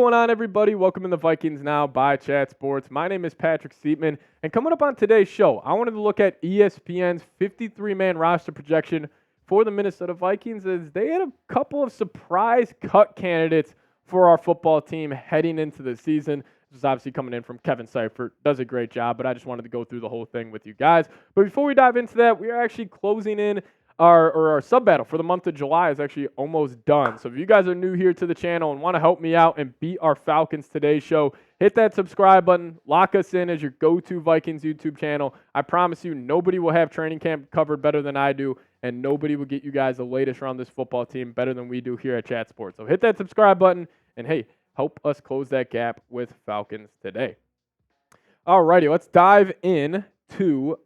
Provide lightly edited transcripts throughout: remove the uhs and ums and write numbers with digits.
going on, everybody? Welcome in the Vikings Now by Chat Sports. My name is Patrick Seatman, and coming up on today's show, I wanted to look at ESPN's 53-man roster projection for the Minnesota Vikings as they had a couple of surprise cut candidates for our football team heading into the season. This is obviously coming in from Kevin Seifert. Does a great job, but I just wanted to go through the whole thing with you guys. But before we dive into that, we are actually closing in our sub battle for the month of July is actually almost done. So if you guys are new here to the channel and want to help me out and beat our Falcons Today show, hit that subscribe button, lock us in as your go-to Vikings YouTube channel. I promise you, nobody will have training camp covered better than I do, and nobody will get you guys the latest around this football team better than we do here at Chat Sports. So hit that subscribe button, and hey, help us close that gap with Falcons Today. Alrighty, let's dive in to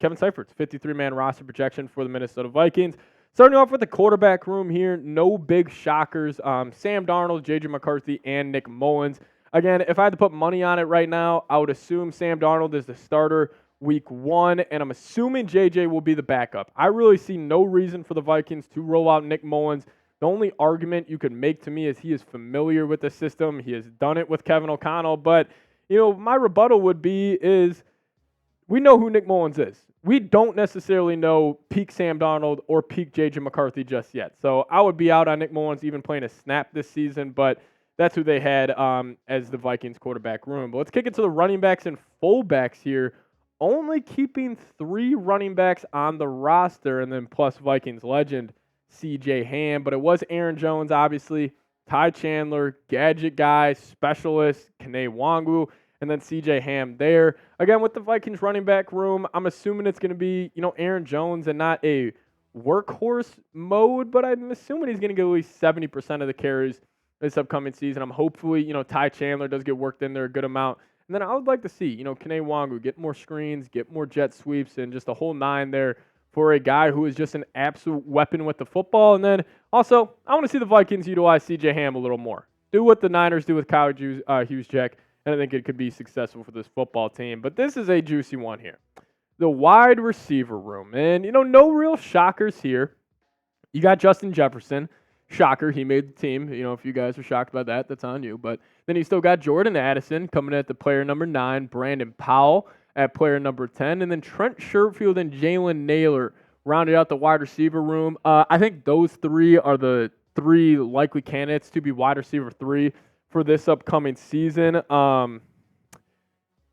Kevin Seifert's 53-man roster projection for the Minnesota Vikings. Starting off with the quarterback room here, no big shockers. Sam Darnold, J.J. McCarthy, and Nick Mullins. Again, if I had to put money on it right now, I would assume Sam Darnold is the starter week 1, and I'm assuming J.J. will be the backup. I really see no reason for the Vikings to roll out Nick Mullins. The only argument you could make to me is he is familiar with the system. He has done it with Kevin O'Connell, but my rebuttal would be is we know who Nick Mullins is. We don't necessarily know peak Sam Darnold or peak J.J. McCarthy just yet. So I would be out on Nick Mullins even playing a snap this season, but that's who they had as the Vikings quarterback room. But let's kick it to the running backs and fullbacks here. Only keeping 3 running backs on the roster, and then plus Vikings legend C.J. Ham. But it was Aaron Jones, obviously, Ty Chandler, gadget guy, specialist, Kene Nwangwu, and then C.J. Ham there. Again, with the Vikings running back room, I'm assuming it's going to be, Aaron Jones and not a workhorse mode, but I'm assuming he's going to get at least 70% of the carries this upcoming season. I'm hopefully, Ty Chandler does get worked in there a good amount. And then I would like to see, Kene Nwangwu get more screens, get more jet sweeps, and just a whole 9 there for a guy who is just an absolute weapon with the football. And then also, I want to see the Vikings utilize C.J. Ham a little more. Do what the Niners do with Kyle Juszczyk. And I think it could be successful for this football team. But this is a juicy one here. The wide receiver room. And, no real shockers here. You got Justin Jefferson. Shocker, he made the team. If you guys are shocked by that, that's on you. But then you still got Jordan Addison coming at the player number 9. Brandon Powell at player number 10. And then Trent Sherfield and Jalen Nailor rounded out the wide receiver room. I think those 3 are the 3 likely candidates to be wide receiver 3 for this upcoming season. So,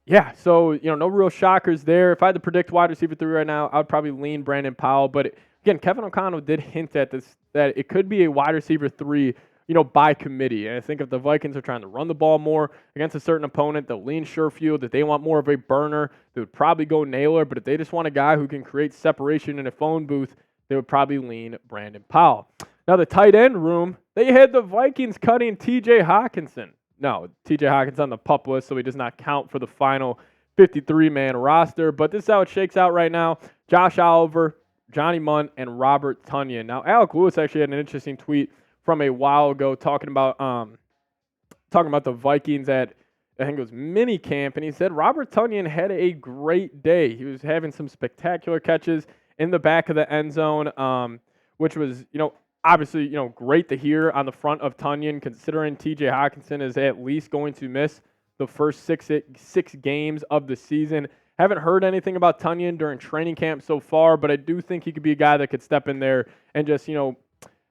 no real shockers there. If I had to predict wide receiver 3 right now, I would probably lean Brandon Powell. But, again, Kevin O'Connell did hint at this, that it could be a wide receiver 3, by committee. And I think if the Vikings are trying to run the ball more against a certain opponent, they'll lean Sherfield. If they want more of a burner, they would probably go Nailor. But if they just want a guy who can create separation in a phone booth, they would probably lean Brandon Powell. Now, the tight end room, they had the Vikings cutting T.J. Hockenson. No, T.J. Hockenson on the PUP list, so he does not count for the final 53-man roster. But this is how it shakes out right now. Josh Oliver, Johnny Mundt, and Robert Tonyan. Now, Alec Lewis actually had an interesting tweet from a while ago talking about the Vikings at, I think it was minicamp, and he said Robert Tonyan had a great day. He was having some spectacular catches in the back of the end zone, which was, obviously, great to hear on the front of Tonyan, considering T.J. Hockenson is at least going to miss the first six games of the season. Haven't heard anything about Tonyan during training camp so far, but I do think he could be a guy that could step in there and just,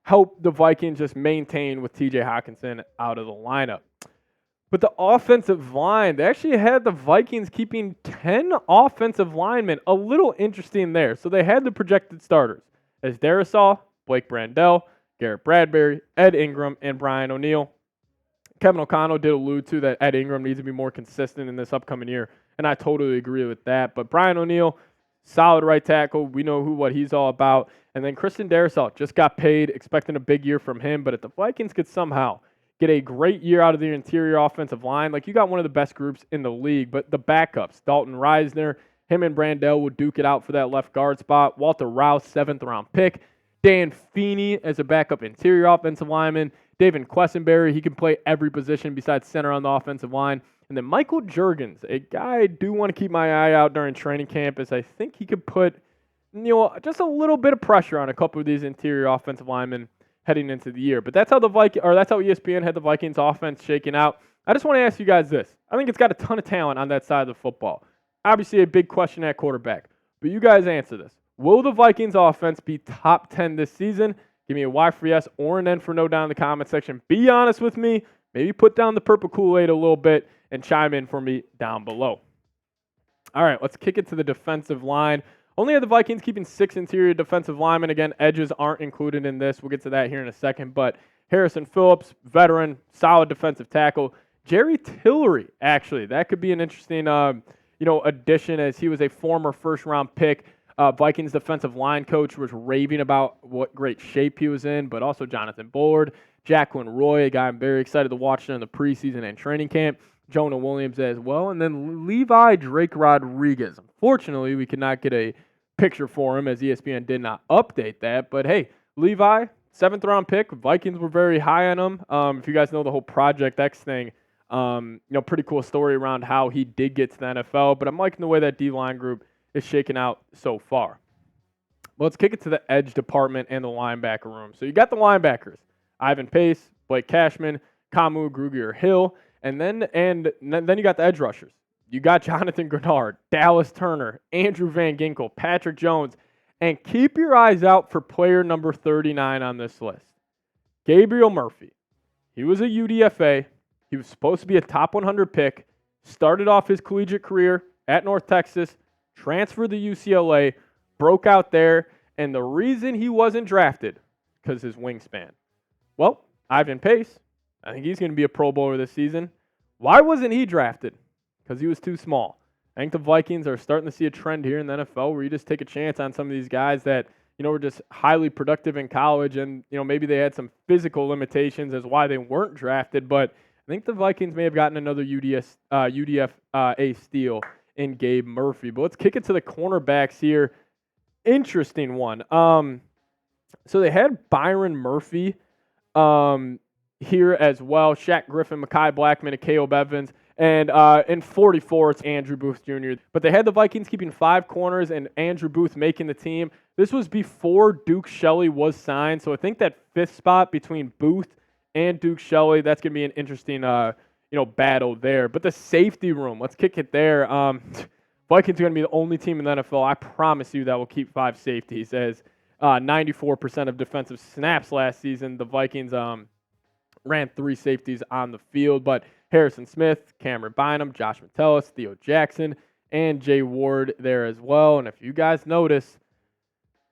help the Vikings just maintain with T.J. Hockenson out of the lineup. But the offensive line, they actually had the Vikings keeping 10 offensive linemen. A little interesting there. So they had the projected starters as Darrisaw, Blake Brandel, Garrett Bradbury, Ed Ingram, and Brian O'Neill. Kevin O'Connell did allude to that Ed Ingram needs to be more consistent in this upcoming year, and I totally agree with that. But Brian O'Neill, solid right tackle. We know what he's all about. And then Christian Darrisaw just got paid, expecting a big year from him. But if the Vikings could somehow get a great year out of the interior offensive line, like you got one of the best groups in the league, but the backups, Dalton Reisner, him and Brandel will duke it out for that left guard spot. Walter Rouse, 7th-round pick. Dan Feeney as a backup interior offensive lineman. David Quessenberry, he can play every position besides center on the offensive line. And then Michael Juergens, a guy I do want to keep my eye out during training camp, as I think he could put, just a little bit of pressure on a couple of these interior offensive linemen heading into the year. But that's how that's how ESPN had the Vikings offense shaking out. I just want to ask you guys this. I think it's got a ton of talent on that side of the football. Obviously, a big question at quarterback. But you guys answer this. Will the Vikings offense be top 10 this season? Give me a Y for yes or an N for no down in the comment section. Be honest with me. Maybe put down the purple Kool-Aid a little bit and chime in for me down below. All right, let's kick it to the defensive line. Only had the Vikings keeping 6 interior defensive linemen. Again, edges aren't included in this. We'll get to that here in a second. But Harrison Phillips, veteran, solid defensive tackle. Jerry Tillery, actually, that could be an interesting, addition as he was a former first-round pick. Vikings defensive line coach was raving about what great shape he was in, but also Jonathan Bullard, Jacqueline Roy, a guy I'm very excited to watch in the preseason and training camp, Jonah Williams as well, and then Levi Drake Rodriguez. Unfortunately, we could not get a picture for him as ESPN did not update that, but hey, Levi, 7th-round pick. Vikings were very high on him. If you guys know the whole Project X thing, pretty cool story around how he did get to the NFL, but I'm liking the way that D-line group is shaking out so far. Well, let's kick it to the edge department and the linebacker room. So you got the linebackers, Ivan Pace, Blake Cashman, Kamu Grugier-Hill, and then you got the edge rushers. You got Jonathan Grenard, Dallas Turner, Andrew Van Ginkel, Patrick Jones, and keep your eyes out for player number 39 on this list, Gabriel Murphy. He was a UDFA. He was supposed to be a top 100 pick, started off his collegiate career at North Texas, transferred to UCLA, broke out there, and the reason he wasn't drafted, because his wingspan. Well, Ivan Pace, I think he's going to be a Pro Bowler this season. Why wasn't he drafted? Because he was too small. I think the Vikings are starting to see a trend here in the NFL where you just take a chance on some of these guys that, were just highly productive in college and, maybe they had some physical limitations as why they weren't drafted, but I think the Vikings may have gotten another UDFA steal in Gabe Murphy. But let's kick it to the cornerbacks here. Interesting one. So they had Byron Murphy here as well. Shaq Griffin, Mekhi Blackman, and Caleb Evans. And in 44, it's Andrew Booth Jr. But they had the Vikings keeping 5 corners and Andrew Booth making the team. This was before Duke Shelley was signed. So I think that 5th spot between Booth and Duke Shelley, that's going to be an interesting battle there. But the safety room, let's kick it there. Vikings are going to be the only team in the NFL, I promise you, that will keep 5 safeties. As 94% of defensive snaps last season, the Vikings ran 3 safeties on the field. But Harrison Smith, Cameron Bynum, Josh Metellus, Theo Jackson, and Jay Ward there as well. And if you guys notice,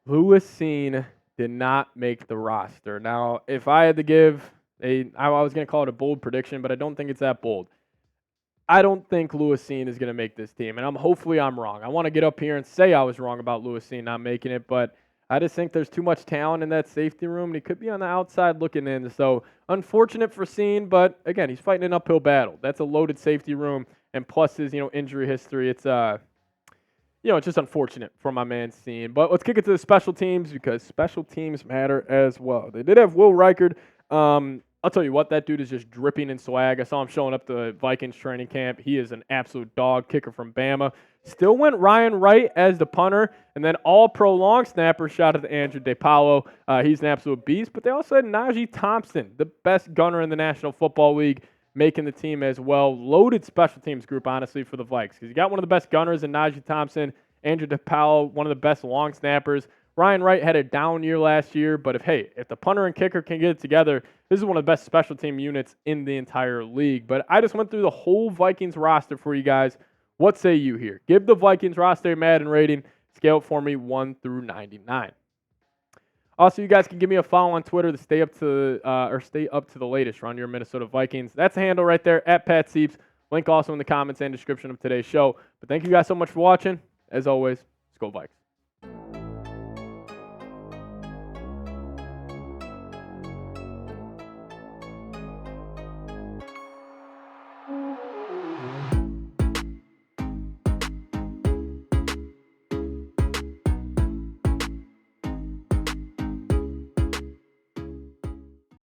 Lewis Cine did not make the roster. Now, if I had to give I was going to call it a bold prediction, but I don't think it's that bold. I don't think Lewis Cine is going to make this team, and hopefully I'm wrong. I want to get up here and say I was wrong about Lewis Cine not making it, but I just think there's too much talent in that safety room, and he could be on the outside looking in. So unfortunate for Cine, but again, he's fighting an uphill battle. That's a loaded safety room, and plus his injury history. It's it's just unfortunate for my man Cine. But let's kick it to the special teams because special teams matter as well. They did have Will Reichard. I'll tell you what, that dude is just dripping in swag. I saw him showing up to Vikings training camp. He is an absolute dog, kicker from Bama. Still went Ryan Wright as the punter, and then all-pro long snapper shot at Andrew DePaulo. He's an absolute beast. But they also had Najee Thompson, the best gunner in the National Football League, making the team as well. Loaded special teams group, honestly, for the Vikes. Because you got one of the best gunners in Najee Thompson, Andrew DePaulo, one of the best long snappers. Ryan Wright had a down year last year, but if the punter and kicker can get it together, this is one of the best special team units in the entire league. But I just went through the whole Vikings roster for you guys. What say you here? Give the Vikings roster a Madden rating. Scale it for me 1 through 99. Also, you guys can give me a follow on Twitter to stay up to the latest around your Minnesota Vikings. That's the handle right there at Pat Seeps. Link also in the comments and description of today's show. But thank you guys so much for watching. As always, let's go Vikes.